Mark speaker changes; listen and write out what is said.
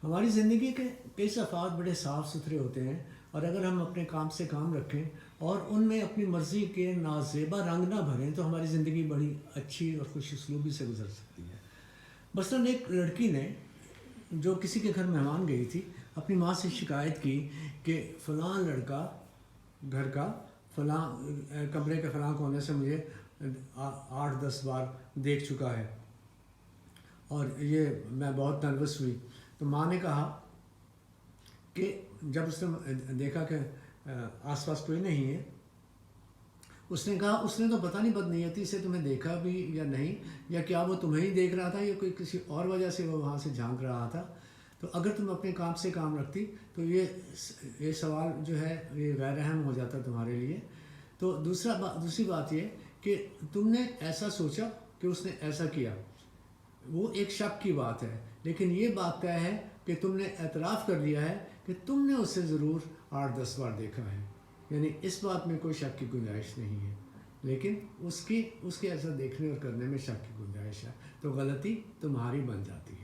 Speaker 1: ہماری زندگی کے کئی صفحات بڑے صاف ستھرے ہوتے ہیں، اور اگر ہم اپنے کام سے کام رکھیں اور ان میں اپنی مرضی کے نازیبا رنگ نہ بھریں تو ہماری زندگی بڑی اچھی اور خوش اسلوبی سے گزر سکتی ہے۔ مثلاً ایک لڑکی نے جو کسی کے گھر مہمان گئی تھی، اپنی ماں سے شکایت کی کہ فلاں لڑکا گھر کا فلاں کمرے کے فلاں کونے سے مجھے 8-10 بار دیکھ چکا ہے، اور یہ میں بہت نروس ہوئی۔ تو ماں نے کہا کہ جب اس نے دیکھا کہ آس پاس کوئی نہیں ہے، اس نے کہا اس نے تو پتہ نہیں بدنیتی سے تمہیں دیکھا بھی یا نہیں، یا کیا وہ تمہیں ہی دیکھ رہا تھا یا کوئی کسی اور وجہ سے وہ وہاں سے جھانک رہا تھا۔ تو اگر تم اپنے کام سے کام رکھتی تو یہ سوال جو ہے یہ غیر اہم ہو جاتا تمہارے لیے۔ تو دوسری بات یہ کہ تم نے ایسا سوچا کہ اس نے ایسا کیا، وہ ایک شک کی بات ہے، لیکن یہ بات طے ہے کہ تم نے اعتراف کر لیا ہے کہ تم نے اسے ضرور 8-10 بار دیکھا ہے، یعنی اس بات میں کوئی شک کی گنجائش نہیں ہے، لیکن اس کے ایسا دیکھنے اور کرنے میں شک کی گنجائش ہے، تو غلطی تمہاری بن جاتی ہے۔